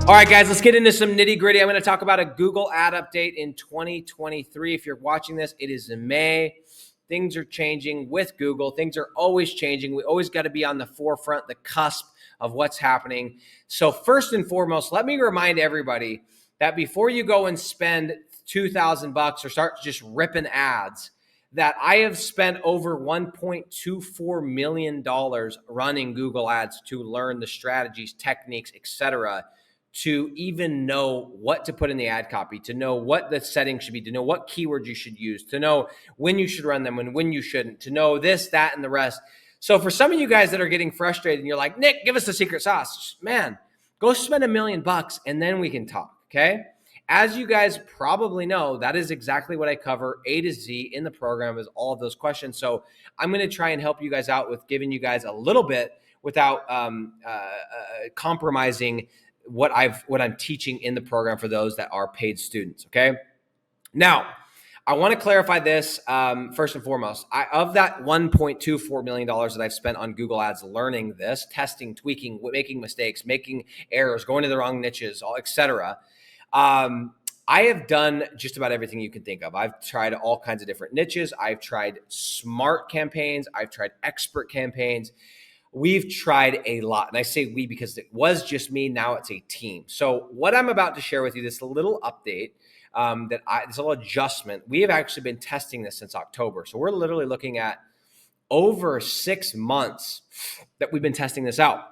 All right, guys, let's get into some nitty gritty. I'm going to talk about a Google ad update in 2023. If you're watching this, it is in May. Things are changing with Google. Things are always changing. We always got to be on the forefront, the cusp of what's happening. So first and foremost, let me remind everybody that before you go and spend $2,000 or start just ripping ads, that I have spent over $1.24 million running Google ads to learn the strategies, techniques, etc., to even know what to put in the ad copy, to know what the settings should be, to know what keywords you should use, to know when you should run them and when you shouldn't, to know this, that, and the rest. So for some of you guys that are getting frustrated and you're like, Nick, give us the secret sauce, man, go spend $1 million and then we can talk, okay? As you guys probably know, that is exactly what I cover A to Z in the program, is all of those questions. So I'm going to try and help you guys out with giving you guys a little bit without compromising what I'm teaching in the program for those that are paid students. Okay. Now, I want to clarify this first and foremost. Of that $1.24 million that I've spent on Google Ads learning this, testing, tweaking, making mistakes, making errors, going to the wrong niches, etc. I have done just about everything you can think of. I've tried all kinds of different niches. I've tried smart campaigns. I've tried expert campaigns. We've tried a lot. And I say we because it was just me. Now it's a team. So what I'm about to share with you, this little update, this little adjustment, we have actually been testing this since October. So we're literally looking at over 6 months that we've been testing this out.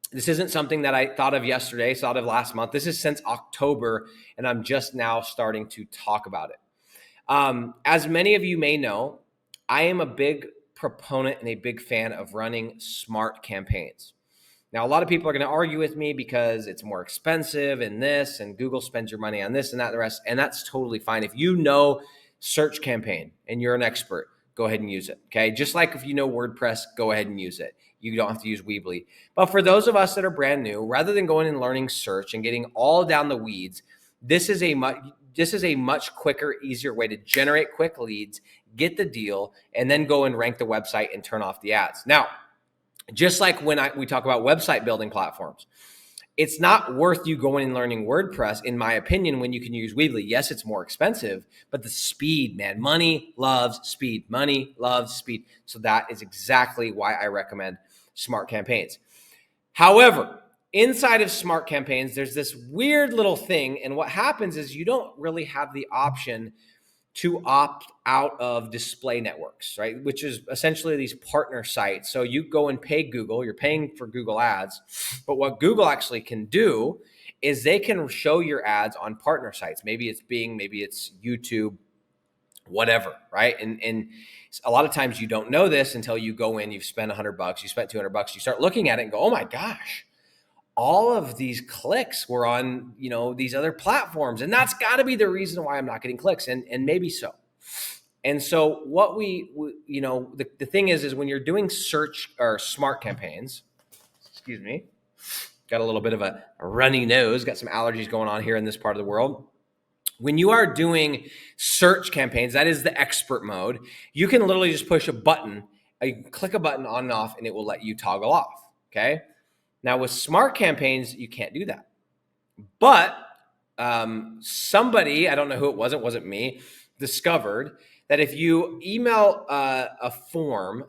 This isn't something that I thought of yesterday, thought of last month. This is since October, and I'm just now starting to talk about it. As many of you may know, I am a big proponent and a big fan of running smart campaigns. Now, a lot of people are going to argue with me because it's more expensive and this, and Google spends your money on this and that, and the rest, and that's totally fine. If you know search campaign and you're an expert, go ahead and use it, okay? Just like if you know WordPress, go ahead and use it. You don't have to use Weebly. But for those of us that are brand new, rather than going and learning search and getting all down the weeds, this is a much quicker, easier way to generate quick leads, get the deal, and then go and rank the website and turn off the ads. Now, just like when we talk about website building platforms, it's not worth you going and learning WordPress, in my opinion, when you can use Weebly. Yes, it's more expensive, but the speed, man, money loves speed. Money loves speed. So that is exactly why I recommend smart campaigns. However, inside of smart campaigns, there's this weird little thing. And what happens is you don't really have the option to opt out of display networks, right? Which is essentially these partner sites. So you go and pay Google, you're paying for Google ads, but what Google actually can do is they can show your ads on partner sites. Maybe it's Bing, maybe it's YouTube, whatever, right? And a lot of times you don't know this until you go in, you've spent $100, you spent $200, you start looking at it and go, oh my gosh, all of these clicks were on, these other platforms. And that's got to be the reason why I'm not getting clicks. And maybe so. And so what the thing is when you're doing search or smart campaigns, excuse me, got a little bit of a runny nose, got some allergies going on here in this part of the world. When you are doing search campaigns, that is the expert mode, you can literally just push a button, click a button on and off, and it will let you toggle off, okay? Now, with smart campaigns, you can't do that. But somebody, I don't know who it wasn't me, discovered that if you email a form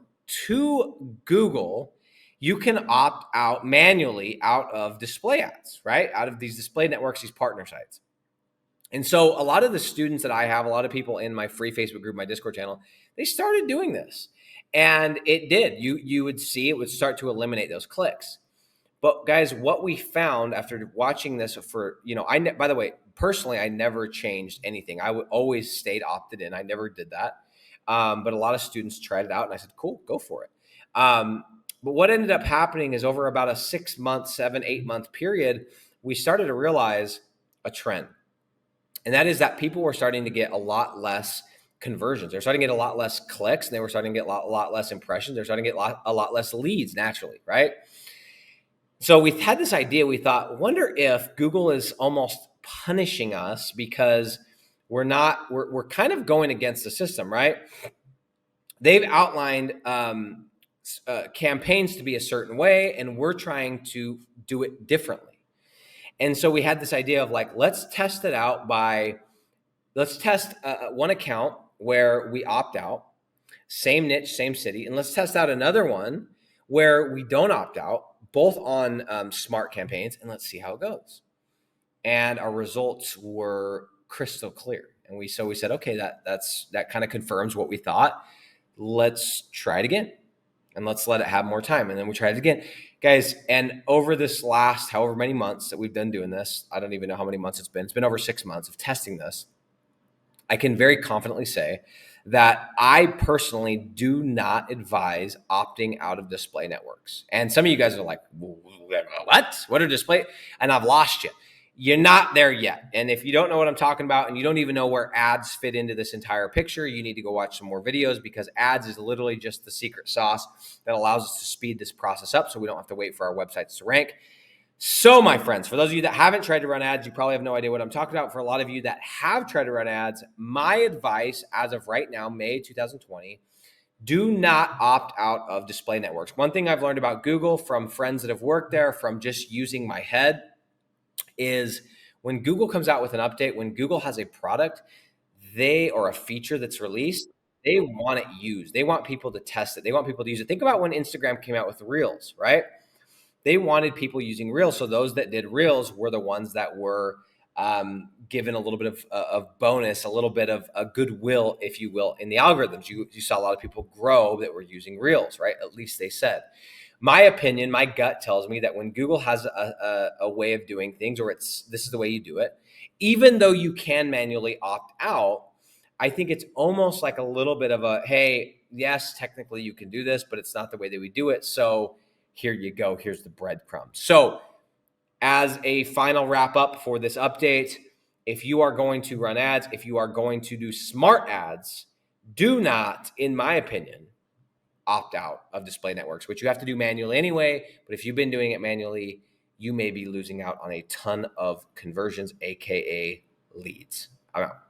to Google, you can opt out manually out of display ads, right? Out of these display networks, these partner sites. And so a lot of the students that I have, a lot of people in my free Facebook group, my Discord channel, they started doing this. And it did. You would see it would start to eliminate those clicks. But guys, what we found after watching this by the way, personally, I never changed anything. I would always stayed opted in. I never did that. But a lot of students tried it out and I said, cool, go for it. But what ended up happening is over about a 6 month, 7, 8 month period, we started to realize a trend. And that is that people were starting to get a lot less conversions. They're starting to get a lot less clicks and they were starting to get a lot less impressions. They're starting to get a lot less leads naturally, right? So we had this idea, we thought, wonder if Google is almost punishing us because we're kind of going against the system, right? They've outlined campaigns to be a certain way, and we're trying to do it differently. And so we had this idea of like, let's test it out let's test one account where we opt out, same niche, same city. And let's test out another one where we don't opt out, both on smart campaigns, and let's see how it goes. And our results were crystal clear. And we said, okay, that kind of confirms what we thought. Let's try it again. And let's let it have more time. And then we tried it again. Guys, and over this last however many months that we've been doing this, I don't even know how many months it's been. It's been over 6 months of testing this. I can very confidently say that I personally do not advise opting out of display networks. And some of you guys are like, what? What are display? And I've lost you. You're not there yet. And if you don't know what I'm talking about and you don't even know where ads fit into this entire picture, you need to go watch some more videos, because ads is literally just the secret sauce that allows us to speed this process up so we don't have to wait for our websites to rank. So, my friends, for those of you that haven't tried to run ads, you probably have no idea what I'm talking about. For a lot of you that have tried to run ads, my advice as of right now, May 2020, do not opt out of display networks. One thing I've learned about Google from friends that have worked there, from just using my head, is when Google comes out with an update, when Google has a product, or a feature that's released, they want it used. They want people to test it. They want people to use it. Think about when Instagram came out with Reels, right? They wanted people using Reels. So those that did Reels were the ones that were given a little bit of bonus, a little bit of a goodwill, if you will, in the algorithms. You saw a lot of people grow that were using Reels, right? At least they said. My opinion, my gut tells me that when Google has a way of doing things, or this is the way you do it, even though you can manually opt out, I think it's almost like a little bit of a, hey, yes, technically you can do this, but it's not the way that we do it. So here you go. Here's the breadcrumbs. So as a final wrap up for this update, if you are going to run ads, if you are going to do smart ads, do not, in my opinion, opt out of display networks, which you have to do manually anyway. But if you've been doing it manually, you may be losing out on a ton of conversions, AKA leads. I'm out.